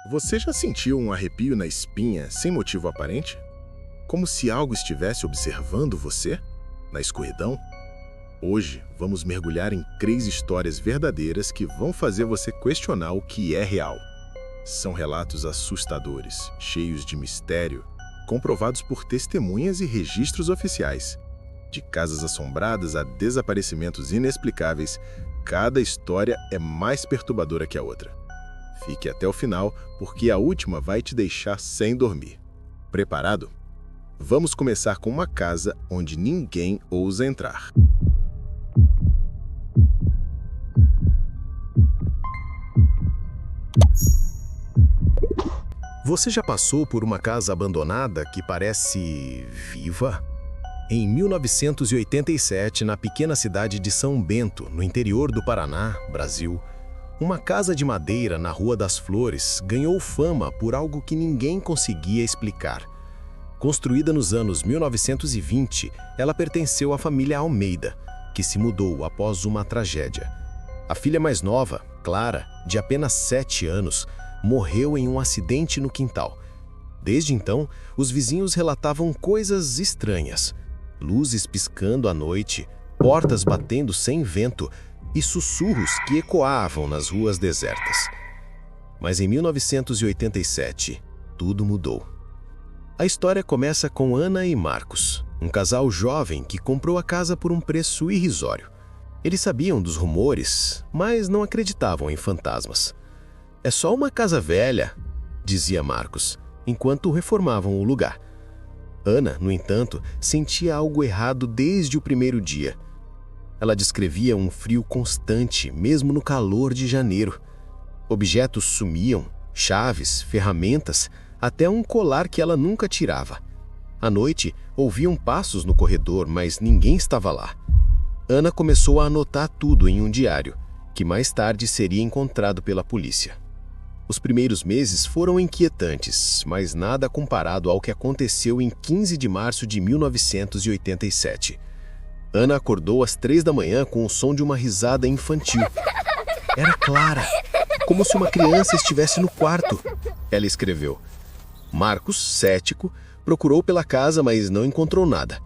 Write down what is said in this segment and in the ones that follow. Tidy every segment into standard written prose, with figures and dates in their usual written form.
Você já sentiu um arrepio na espinha sem motivo aparente? Como se algo estivesse observando você, na escuridão? Hoje, vamos mergulhar em 3 histórias verdadeiras que vão fazer você questionar o que é real. São relatos assustadores, cheios de mistério, comprovados por testemunhas e registros oficiais. De casas assombradas a desaparecimentos inexplicáveis, cada história é mais perturbadora que a outra. Fique até o final, porque a última vai te deixar sem dormir. Preparado? Vamos começar com uma casa onde ninguém ousa entrar. Você já passou por uma casa abandonada que parece viva? Em 1987, na pequena cidade de São Bento, no interior do Paraná, Brasil, uma casa de madeira na Rua das Flores ganhou fama por algo que ninguém conseguia explicar. Construída nos anos 1920, ela pertenceu à família Almeida, que se mudou após uma tragédia. A filha mais nova, Clara, de apenas 7 anos, morreu em um acidente no quintal. Desde então, os vizinhos relatavam coisas estranhas. Luzes piscando à noite, portas batendo sem vento e sussurros que ecoavam nas ruas desertas. Mas em 1987, tudo mudou. A história começa com Ana e Marcos, um casal jovem que comprou a casa por um preço irrisório. Eles sabiam dos rumores, mas não acreditavam em fantasmas. "É só uma casa velha", dizia Marcos, enquanto reformavam o lugar. Ana, no entanto, sentia algo errado desde o primeiro dia. Ela descrevia um frio constante, mesmo no calor de janeiro. Objetos sumiam, chaves, ferramentas, até um colar que ela nunca tirava. À noite, ouviam passos no corredor, mas ninguém estava lá. Ana começou a anotar tudo em um diário, que mais tarde seria encontrado pela polícia. Os primeiros meses foram inquietantes, mas nada comparado ao que aconteceu em 15 de março de 1987. Ana acordou às 3 da manhã com o som de uma risada infantil. Era Clara, como se uma criança estivesse no quarto, ela escreveu. Marcos, cético, procurou pela casa, mas não encontrou nada.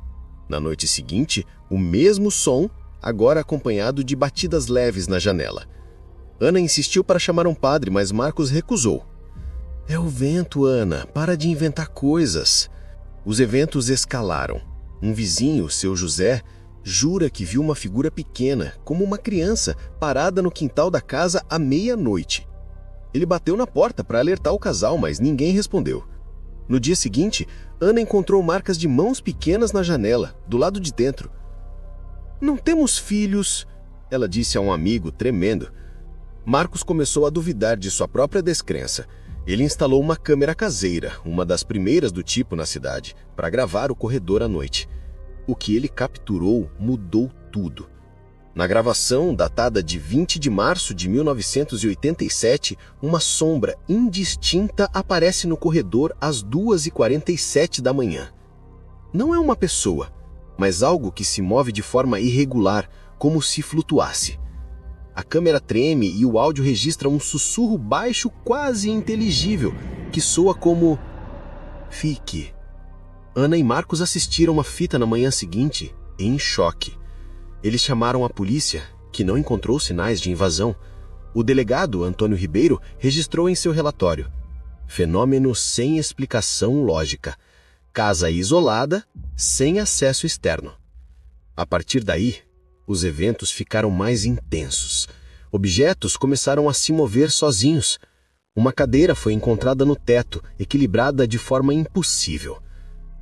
Na noite seguinte, o mesmo som, agora acompanhado de batidas leves na janela. Ana insistiu para chamar um padre, mas Marcos recusou. "É o vento, Ana, para de inventar coisas." Os eventos escalaram. Um vizinho, seu José, jura que viu uma figura pequena, como uma criança, parada no quintal da casa à meia-noite. Ele bateu na porta para alertar o casal, mas ninguém respondeu. No dia seguinte, Ana encontrou marcas de mãos pequenas na janela, do lado de dentro. "Não temos filhos", ela disse a um amigo, tremendo. Marcos começou a duvidar de sua própria descrença. Ele instalou uma câmera caseira, uma das primeiras do tipo na cidade, para gravar o corredor à noite. O que ele capturou mudou tudo. Na gravação, datada de 20 de março de 1987, uma sombra indistinta aparece no corredor às 2h47 da manhã. Não é uma pessoa, mas algo que se move de forma irregular, como se flutuasse. A câmera treme e o áudio registra um sussurro baixo quase inteligível, que soa como "Fique". Ana e Marcos assistiram a fita na manhã seguinte, em choque. Eles chamaram a polícia, que não encontrou sinais de invasão. O delegado, Antônio Ribeiro, registrou em seu relatório: "Fenômeno sem explicação lógica. Casa isolada, sem acesso externo." A partir daí, os eventos ficaram mais intensos. Objetos começaram a se mover sozinhos. Uma cadeira foi encontrada no teto, equilibrada de forma impossível.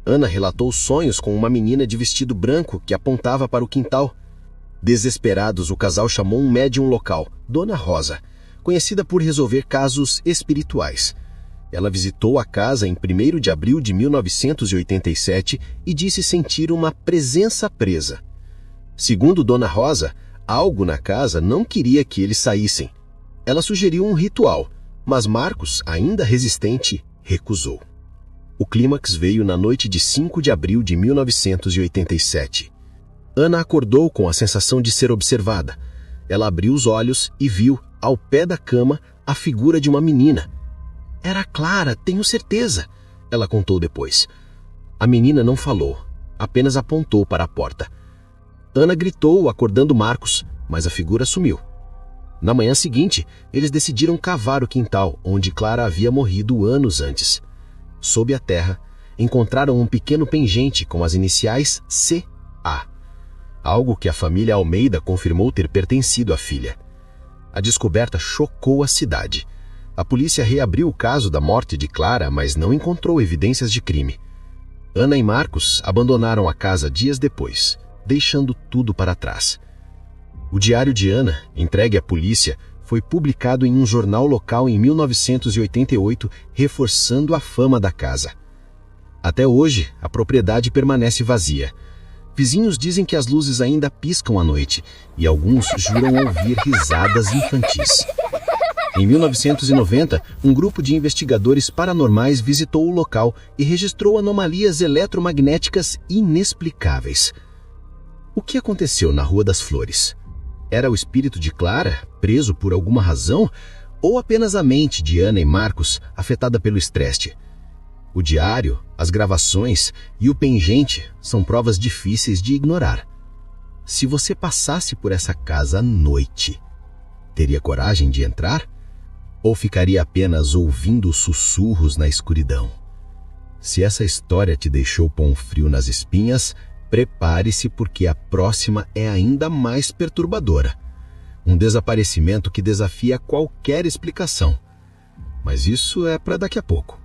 Ana relatou sonhos com uma menina de vestido branco que apontava para o quintal. Desesperados, o casal chamou um médium local, Dona Rosa, conhecida por resolver casos espirituais. Ela visitou a casa em 1º de abril de 1987 e disse sentir uma presença presa. Segundo Dona Rosa, algo na casa não queria que eles saíssem. Ela sugeriu um ritual, mas Marcos, ainda resistente, recusou. O clímax veio na noite de 5 de abril de 1987. Ana acordou com a sensação de ser observada. Ela abriu os olhos e viu, ao pé da cama, a figura de uma menina. Era a Clara, tenho certeza, ela contou depois. A menina não falou, apenas apontou para a porta. Ana gritou, acordando Marcos, mas a figura sumiu. Na manhã seguinte, eles decidiram cavar o quintal onde Clara havia morrido anos antes. Sob a terra, encontraram um pequeno pingente com as iniciais C.A., algo que a família Almeida confirmou ter pertencido à filha. A descoberta chocou a cidade. A polícia reabriu o caso da morte de Clara, mas não encontrou evidências de crime. Ana e Marcos abandonaram a casa dias depois, deixando tudo para trás. O diário de Ana, entregue à polícia, foi publicado em um jornal local em 1988, reforçando a fama da casa. Até hoje, a propriedade permanece vazia. Vizinhos dizem que as luzes ainda piscam à noite e alguns juram ouvir risadas infantis. Em 1990, um grupo de investigadores paranormais visitou o local e registrou anomalias eletromagnéticas inexplicáveis. O que aconteceu na Rua das Flores? Era o espírito de Clara, preso por alguma razão, ou apenas a mente de Ana e Marcos, afetada pelo estresse? O diário, as gravações e o pingente são provas difíceis de ignorar. Se você passasse por essa casa à noite, teria coragem de entrar? Ou ficaria apenas ouvindo sussurros na escuridão? Se essa história te deixou pão frio nas espinhas, prepare-se porque a próxima é ainda mais perturbadora. Um desaparecimento que desafia qualquer explicação. Mas isso é para daqui a pouco.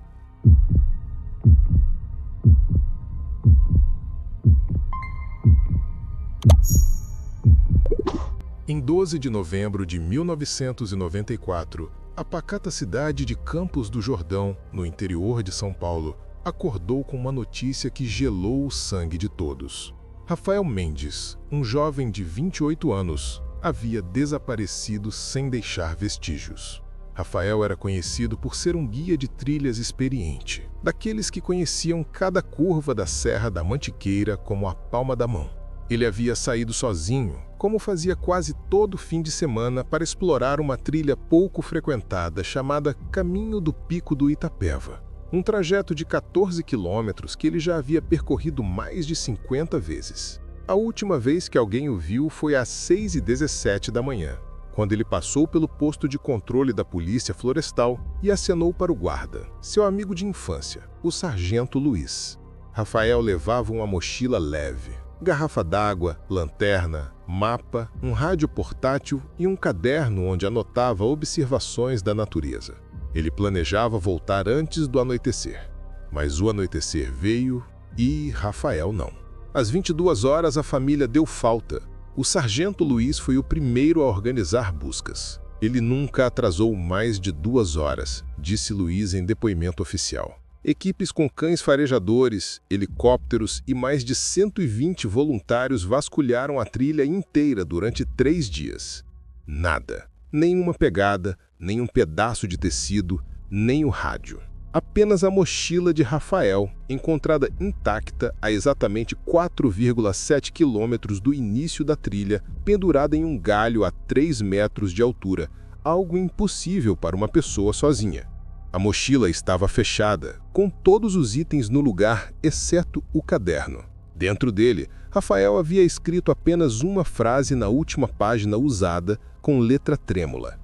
Em 12 de novembro de 1994, a pacata cidade de Campos do Jordão, no interior de São Paulo, acordou com uma notícia que gelou o sangue de todos. Rafael Mendes, um jovem de 28 anos, havia desaparecido sem deixar vestígios. Rafael era conhecido por ser um guia de trilhas experiente, daqueles que conheciam cada curva da Serra da Mantiqueira como a palma da mão. Ele havia saído sozinho, como fazia quase todo fim de semana, para explorar uma trilha pouco frequentada chamada Caminho do Pico do Itapeva. Um trajeto de 14 quilômetros que ele já havia percorrido mais de 50 vezes. A última vez que alguém o viu foi às 6h17 da manhã, quando ele passou pelo posto de controle da Polícia Florestal e acenou para o guarda, seu amigo de infância, o Sargento Luiz. Rafael levava uma mochila leve, garrafa d'água, lanterna, mapa, um rádio portátil e um caderno onde anotava observações da natureza. Ele planejava voltar antes do anoitecer, mas o anoitecer veio e Rafael não. Às 22 horas a família deu falta. O Sargento Luiz foi o primeiro a organizar buscas. Ele nunca atrasou mais de 2 horas, disse Luiz em depoimento oficial. Equipes com cães farejadores, helicópteros e mais de 120 voluntários vasculharam a trilha inteira durante 3 dias. Nada. Nenhuma pegada, nem um pedaço de tecido, nem o rádio. Apenas a mochila de Rafael, encontrada intacta a exatamente 4,7 quilômetros do início da trilha, pendurada em um galho a 3 metros de altura, algo impossível para uma pessoa sozinha. A mochila estava fechada, com todos os itens no lugar, exceto o caderno. Dentro dele, Rafael havia escrito apenas uma frase na última página usada, com letra trêmula.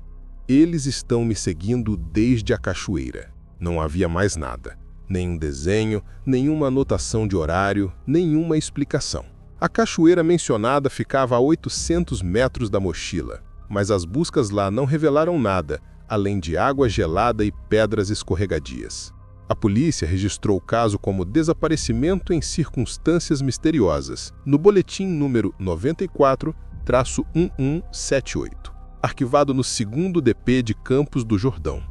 Eles estão me seguindo desde a cachoeira. Não havia mais nada. Nenhum desenho, nenhuma anotação de horário, nenhuma explicação. A cachoeira mencionada ficava a 800 metros da mochila, mas as buscas lá não revelaram nada, além de água gelada e pedras escorregadias. A polícia registrou o caso como desaparecimento em circunstâncias misteriosas, no boletim número 94-1178, arquivado no 2º DP de Campos do Jordão.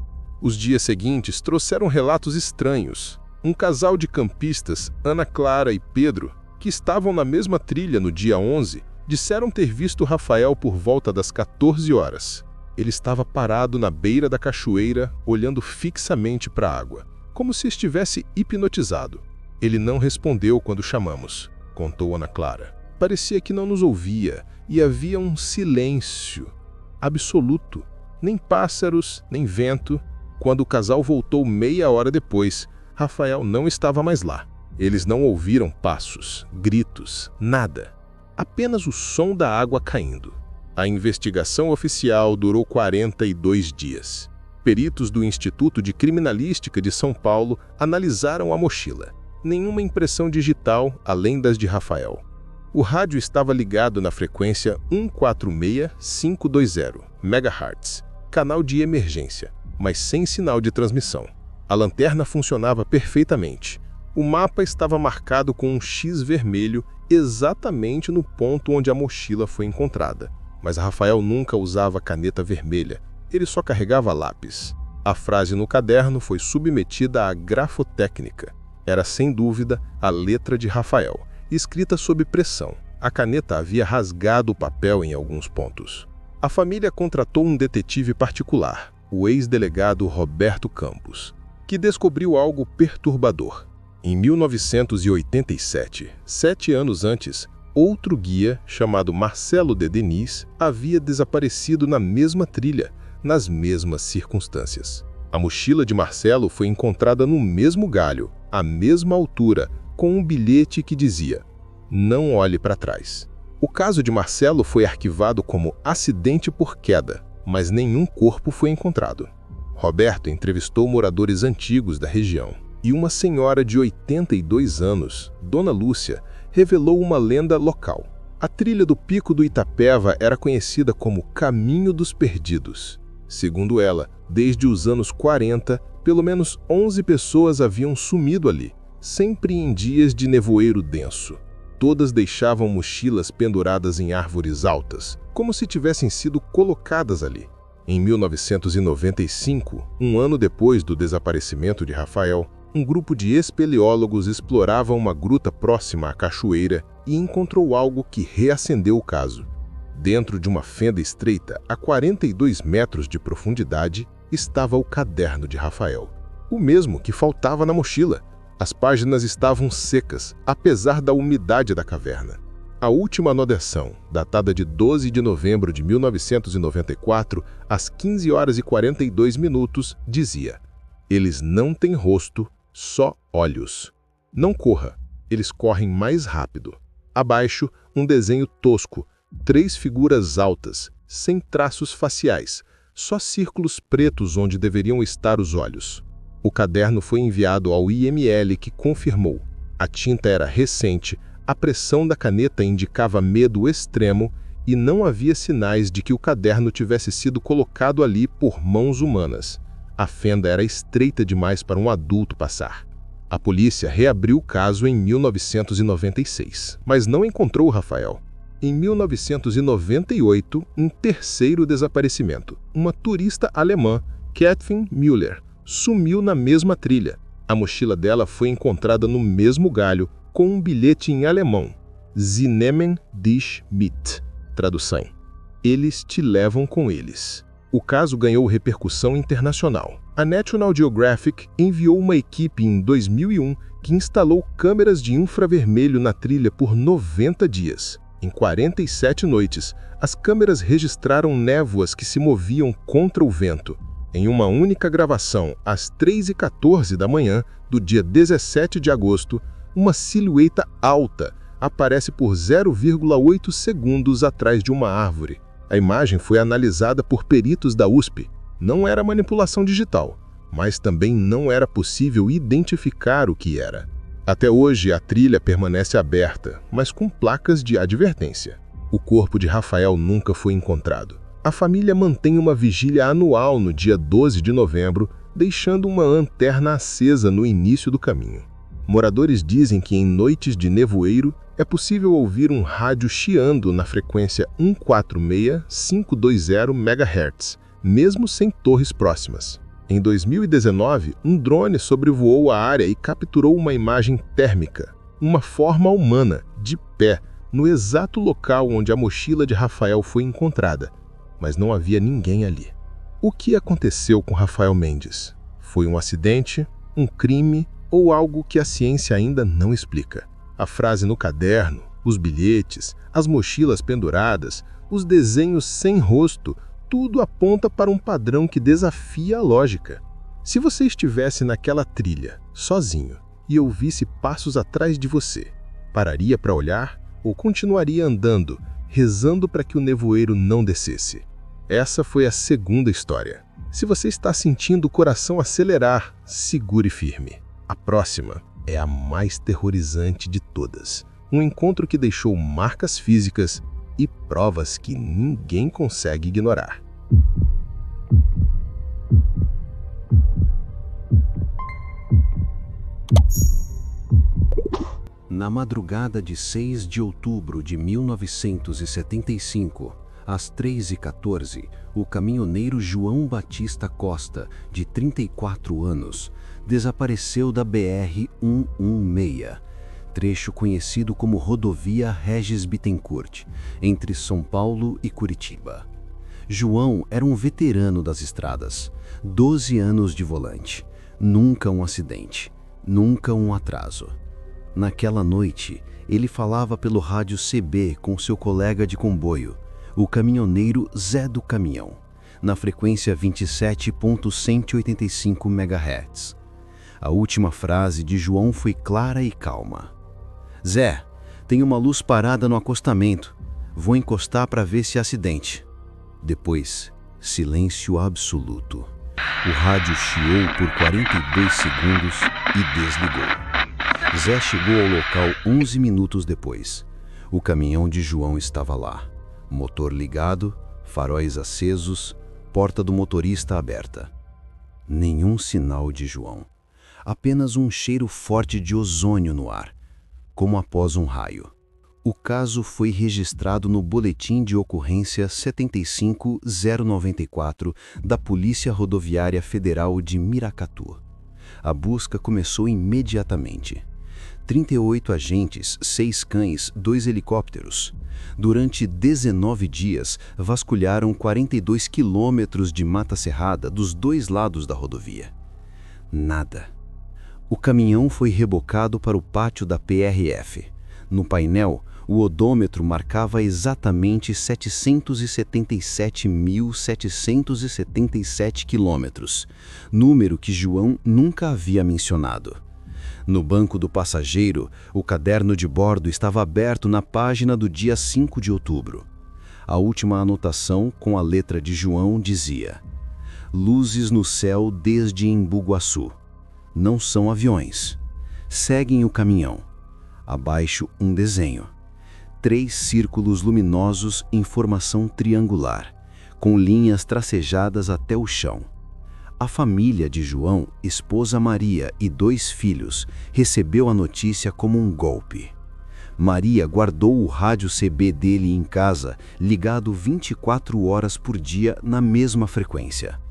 Os dias seguintes trouxeram relatos estranhos. Um casal de campistas, Ana Clara e Pedro, que estavam na mesma trilha no dia 11, disseram ter visto Rafael por volta das 14 horas. Ele estava parado na beira da cachoeira, olhando fixamente para a água, como se estivesse hipnotizado. Ele não respondeu quando chamamos, contou Ana Clara. Parecia que não nos ouvia e havia um silêncio absoluto. Nem pássaros, nem vento, Quando o casal voltou meia hora depois, Rafael não estava mais lá. Eles não ouviram passos, gritos, nada. Apenas o som da água caindo. A investigação oficial durou 42 dias. Peritos do Instituto de Criminalística de São Paulo analisaram a mochila. Nenhuma impressão digital além das de Rafael. O rádio estava ligado na frequência 146520 MHz, canal de emergência, mas sem sinal de transmissão. A lanterna funcionava perfeitamente. O mapa estava marcado com um X vermelho exatamente no ponto onde a mochila foi encontrada. Mas Rafael nunca usava caneta vermelha, ele só carregava lápis. A frase no caderno foi submetida à grafotécnica. Era, sem dúvida, a letra de Rafael, escrita sob pressão. A caneta havia rasgado o papel em alguns pontos. A família contratou um detetive particular, o ex-delegado Roberto Campos, que descobriu algo perturbador. Em 1987, 7 anos antes, outro guia, chamado Marcelo de Denis, havia desaparecido na mesma trilha, nas mesmas circunstâncias. A mochila de Marcelo foi encontrada no mesmo galho, à mesma altura, com um bilhete que dizia: "Não olhe para trás". O caso de Marcelo foi arquivado como acidente por queda, mas nenhum corpo foi encontrado. Roberto entrevistou moradores antigos da região, e uma senhora de 82 anos, Dona Lúcia, revelou uma lenda local. A trilha do Pico do Itapeva era conhecida como Caminho dos Perdidos. Segundo ela, desde os anos 40, pelo menos 11 pessoas haviam sumido ali, sempre em dias de nevoeiro denso. Todas deixavam mochilas penduradas em árvores altas, como se tivessem sido colocadas ali. Em 1995, um ano depois do desaparecimento de Rafael, um grupo de espeleólogos explorava uma gruta próxima à cachoeira e encontrou algo que reacendeu o caso. Dentro de uma fenda estreita, a 42 metros de profundidade, estava o caderno de Rafael. O mesmo que faltava na mochila. As páginas estavam secas, apesar da umidade da caverna. A última anotação, datada de 12 de novembro de 1994, às 15 horas e 42 minutos, dizia: "Eles não têm rosto, só olhos. Não corra, eles correm mais rápido." Abaixo, um desenho tosco, 3 figuras altas, sem traços faciais, só círculos pretos onde deveriam estar os olhos. O caderno foi enviado ao IML, que confirmou. A tinta era recente, a pressão da caneta indicava medo extremo e não havia sinais de que o caderno tivesse sido colocado ali por mãos humanas. A fenda era estreita demais para um adulto passar. A polícia reabriu o caso em 1996, mas não encontrou Rafael. Em 1998, um terceiro desaparecimento. Uma turista alemã, Katrin Müller, sumiu na mesma trilha. A mochila dela foi encontrada no mesmo galho, com um bilhete em alemão: "Sie nehmen dich mit", tradução: "Eles te levam com eles". O caso ganhou repercussão internacional. A National Geographic enviou uma equipe em 2001 que instalou câmeras de infravermelho na trilha por 90 dias. Em 47 noites, as câmeras registraram névoas que se moviam contra o vento. Em uma única gravação, às 3h14 da manhã do dia 17 de agosto, uma silhueta alta aparece por 0,8 segundos atrás de uma árvore. A imagem foi analisada por peritos da USP. Não era manipulação digital, mas também não era possível identificar o que era. Até hoje, a trilha permanece aberta, mas com placas de advertência. O corpo de Rafael nunca foi encontrado. A família mantém uma vigília anual no dia 12 de novembro, deixando uma lanterna acesa no início do caminho. Moradores dizem que em noites de nevoeiro é possível ouvir um rádio chiando na frequência 146520 MHz, mesmo sem torres próximas. Em 2019, um drone sobrevoou a área e capturou uma imagem térmica, uma forma humana, de pé, no exato local onde a mochila de Rafael foi encontrada, mas não havia ninguém ali. O que aconteceu com Rafael Mendes? Foi um acidente, um crime ou algo que a ciência ainda não explica? A frase no caderno, os bilhetes, as mochilas penduradas, os desenhos sem rosto, tudo aponta para um padrão que desafia a lógica. Se você estivesse naquela trilha, sozinho, e ouvisse passos atrás de você, pararia para olhar ou continuaria andando, rezando para que o nevoeiro não descesse? Essa foi a segunda história. Se você está sentindo o coração acelerar, segure firme. A próxima é a mais terrorizante de todas. Um encontro que deixou marcas físicas e provas que ninguém consegue ignorar. Na madrugada de 6 de outubro de 1975, às 3h14, o caminhoneiro João Batista Costa, de 34 anos, desapareceu da BR-116, trecho conhecido como Rodovia Regis Bittencourt, entre São Paulo e Curitiba. João era um veterano das estradas, 12 anos de volante, nunca um acidente, nunca um atraso. Naquela noite, ele falava pelo rádio CB com seu colega de comboio, o caminhoneiro Zé do Caminhão, na frequência 27.185 MHz. A última frase de João foi clara e calma. Zé, tem uma luz parada no acostamento. Vou encostar para ver se é acidente. Depois, silêncio absoluto. O rádio chiou por 42 segundos e desligou. Zé chegou ao local 11 minutos depois. O caminhão de João estava lá. Motor ligado, faróis acesos, porta do motorista aberta. Nenhum sinal de João. Apenas um cheiro forte de ozônio no ar, como após um raio. O caso foi registrado no Boletim de Ocorrência 75094 da Polícia Rodoviária Federal de Miracatu. A busca começou imediatamente. 38 agentes, 6 cães, 2 helicópteros. Durante 19 dias, vasculharam 42 quilômetros de mata cerrada dos dois lados da rodovia. Nada. O caminhão foi rebocado para o pátio da PRF. No painel, o odômetro marcava exatamente 777.777 quilômetros, número que João nunca havia mencionado. No banco do passageiro, o caderno de bordo estava aberto na página do dia 5 de outubro. A última anotação, com a letra de João, dizia: luzes no céu desde Embu-Guaçu. Não são aviões. Seguem o caminhão. Abaixo, um desenho. 3 círculos luminosos em formação triangular, com linhas tracejadas até o chão. A família de João, esposa Maria e 2 filhos, recebeu a notícia como um golpe. Maria guardou o rádio CB dele em casa, ligado 24 horas por dia na mesma frequência.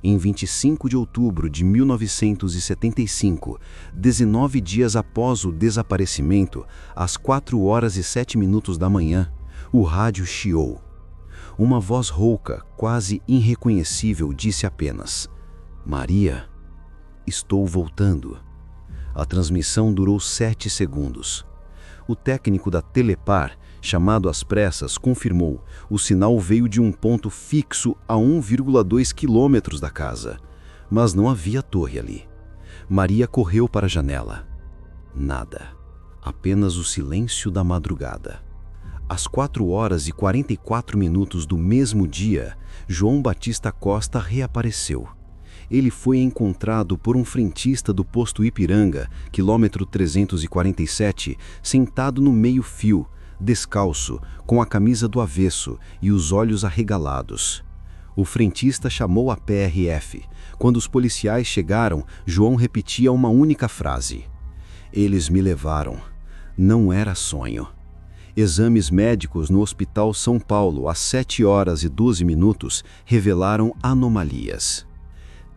Em 25 de outubro de 1975, 19 dias após o desaparecimento, às 4h07 da manhã, o rádio chiou. Uma voz rouca, quase irreconhecível, disse apenas: Maria, estou voltando. A transmissão durou 7 segundos. O técnico da Telepar, chamado às pressas, confirmou: o sinal veio de um ponto fixo a 1,2 quilômetros da casa, mas não havia torre ali. Maria correu para a janela. Nada. Apenas o silêncio da madrugada. Às 4h44 do mesmo dia, João Batista Costa reapareceu. Ele foi encontrado por um frentista do posto Ipiranga, quilômetro 347, sentado no meio-fio, descalço, com a camisa do avesso e os olhos arregalados. O frentista chamou a PRF. Quando os policiais chegaram, João repetia uma única frase: eles me levaram. Não era sonho. Exames médicos no Hospital São Paulo às 7h12 revelaram anomalias.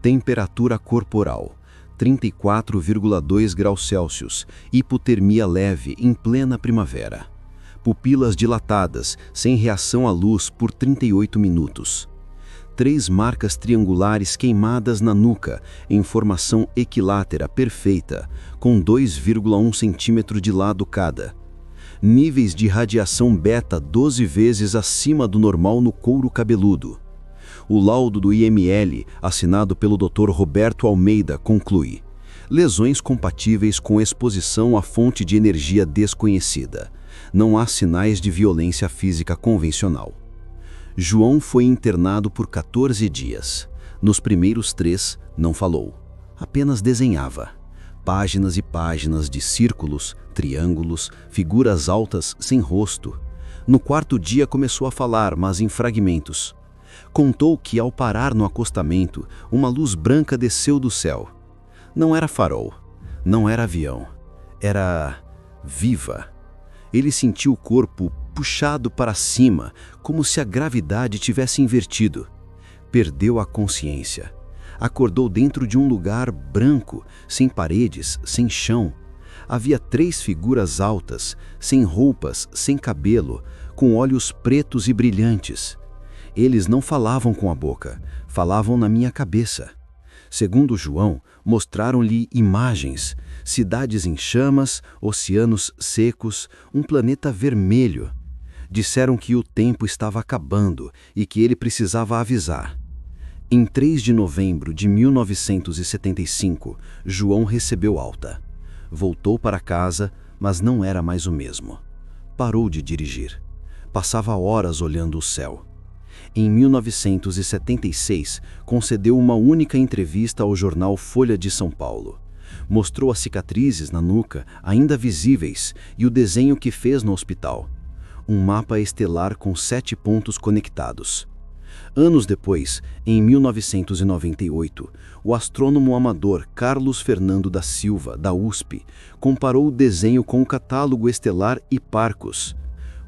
Temperatura corporal, 34,2 graus Celsius, hipotermia leve em plena primavera. Pupilas dilatadas, sem reação à luz por 38 minutos. 3 marcas triangulares queimadas na nuca, em formação equilátera perfeita, com 2,1 centímetro de lado cada. Níveis de radiação beta 12 vezes acima do normal no couro cabeludo. O laudo do IML, assinado pelo Dr. Roberto Almeida, conclui: lesões compatíveis com exposição a fonte de energia desconhecida. Não há sinais de violência física convencional. João foi internado por 14 dias. Nos primeiros 3, não falou. Apenas desenhava. Páginas e páginas de círculos, triângulos, figuras altas sem rosto. No 4º dia começou a falar, mas em fragmentos. Contou que, ao parar no acostamento, uma luz branca desceu do céu. Não era farol, não era avião, era viva. Ele sentiu o corpo puxado para cima, como se a gravidade tivesse invertido. Perdeu a consciência. Acordou dentro de um lugar branco, sem paredes, sem chão. Havia 3 figuras altas, sem roupas, sem cabelo, com olhos pretos e brilhantes. Eles não falavam com a boca, falavam na minha cabeça. Segundo João, mostraram-lhe imagens, cidades em chamas, oceanos secos, um planeta vermelho. Disseram que o tempo estava acabando e que ele precisava avisar. Em 3 de novembro de 1975, João recebeu alta. Voltou para casa, mas não era mais o mesmo. Parou de dirigir. Passava horas olhando o céu. Em 1976, concedeu uma única entrevista ao jornal Folha de São Paulo. Mostrou as cicatrizes na nuca, ainda visíveis, e o desenho que fez no hospital. Um mapa estelar com 7 pontos conectados. Anos depois, em 1998, o astrônomo amador Carlos Fernando da Silva, da USP, comparou o desenho com o catálogo estelar Hipparcos.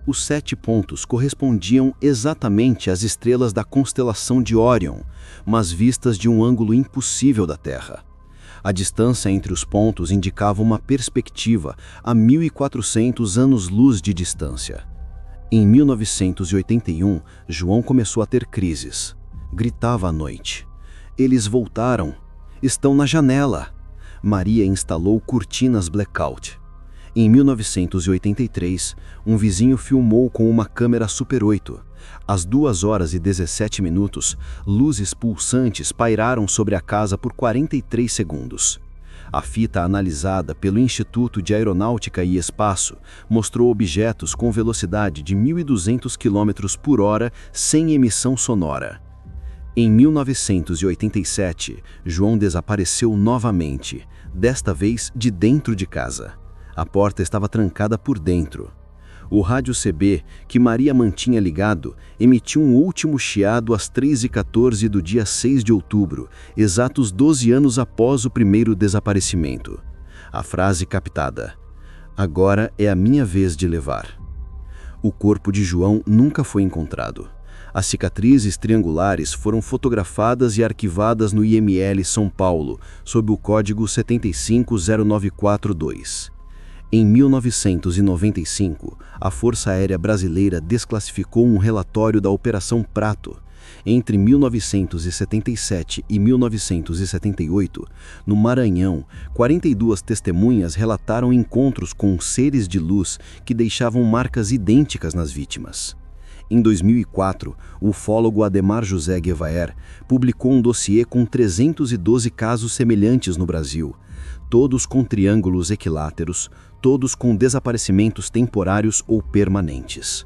Os 7 pontos correspondiam exatamente às estrelas da constelação de Órion, mas vistas de um ângulo impossível da Terra. A distância entre os pontos indicava uma perspectiva a 1.400 anos-luz de distância. Em 1981, João começou a ter crises. Gritava à noite. Eles voltaram. Estão na janela. Maria instalou cortinas blackout. Em 1983, um vizinho filmou com uma câmera Super 8. Às 2h17, luzes pulsantes pairaram sobre a casa por 43 segundos. A fita analisada pelo Instituto de Aeronáutica e Espaço mostrou objetos com velocidade de 1.200 km/h sem emissão sonora. Em 1987, João desapareceu novamente, desta vez de dentro de casa. A porta estava trancada por dentro. O rádio CB, que Maria mantinha ligado, emitiu um último chiado às 3h14 do dia 6 de outubro, exatos 12 anos após o primeiro desaparecimento. A frase captada: "Agora é a minha vez de levar." O corpo de João nunca foi encontrado. As cicatrizes triangulares foram fotografadas e arquivadas no IML São Paulo, sob o código 750942. Em 1995, a Força Aérea Brasileira desclassificou um relatório da Operação Prato. Entre 1977 e 1978, no Maranhão, 42 testemunhas relataram encontros com seres de luz que deixavam marcas idênticas nas vítimas. Em 2004, o ufólogo Ademar José Guevaer publicou um dossiê com 312 casos semelhantes no Brasil, todos com triângulos equiláteros, todos com desaparecimentos temporários ou permanentes.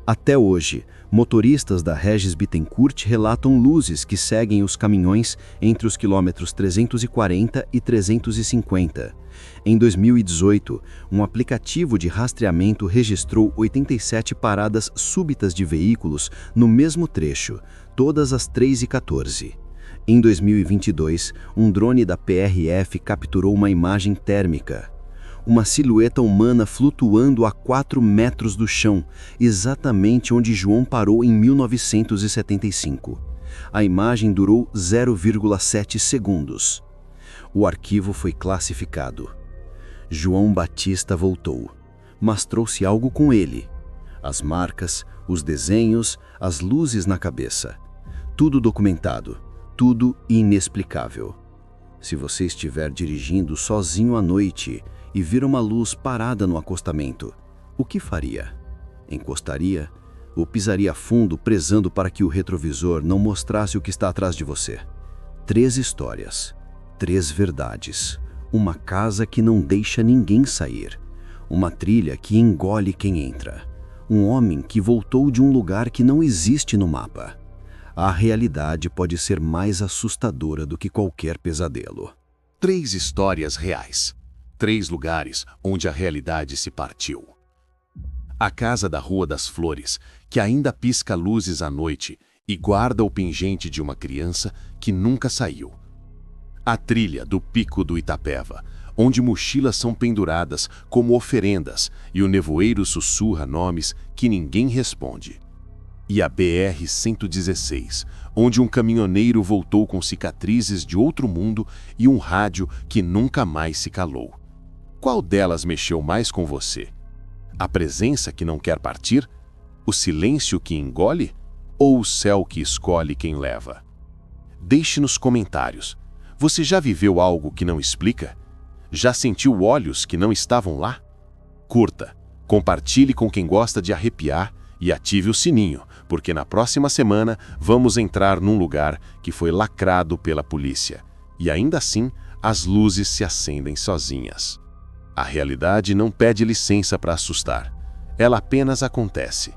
Até hoje, motoristas da Regis Bittencourt relatam luzes que seguem os caminhões entre os quilômetros 340 e 350. Em 2018, um aplicativo de rastreamento registrou 87 paradas súbitas de veículos no mesmo trecho, todas às 3h14. Em 2022, um drone da PRF capturou uma imagem térmica. Uma silhueta humana flutuando a 4 metros do chão, exatamente onde João parou em 1975. A imagem durou 0,7 segundos. O arquivo foi classificado. João Batista voltou, mas trouxe algo com ele. As marcas, os desenhos, as luzes na cabeça. Tudo documentado, tudo inexplicável. Se você estiver dirigindo sozinho à noite e vir uma luz parada no acostamento, o que faria? Encostaria? ou pisaria fundo prezando para que o retrovisor não mostrasse o que está atrás de você. 3 histórias, 3 verdades, uma casa que não deixa ninguém sair, uma trilha que engole quem entra, um homem que voltou de um lugar que não existe no mapa. A realidade pode ser mais assustadora do que qualquer pesadelo. 3 histórias reais. 3 lugares onde a realidade se partiu. A casa da Rua das Flores, que ainda pisca luzes à noite e guarda o pingente de uma criança que nunca saiu. A trilha do Pico do Itapeva, onde mochilas são penduradas como oferendas e o nevoeiro sussurra nomes que ninguém responde. E a BR-116, onde um caminhoneiro voltou com cicatrizes de outro mundo e um rádio que nunca mais se calou. Qual delas mexeu mais com você? A presença que não quer partir? O silêncio que engole? Ou o céu que escolhe quem leva? Deixe nos comentários. Você já viveu algo que não explica? Já sentiu olhos que não estavam lá? Curta, compartilhe com quem gosta de arrepiar e ative o sininho, porque na próxima semana vamos entrar num lugar que foi lacrado pela polícia. E ainda assim, as luzes se acendem sozinhas. A realidade não pede licença para assustar. Ela apenas acontece.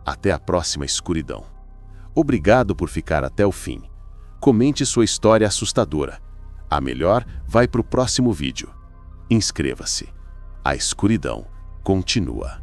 Até a próxima escuridão. Obrigado por ficar até o fim. Comente sua história assustadora. A melhor vai para o próximo vídeo. Inscreva-se. A escuridão continua.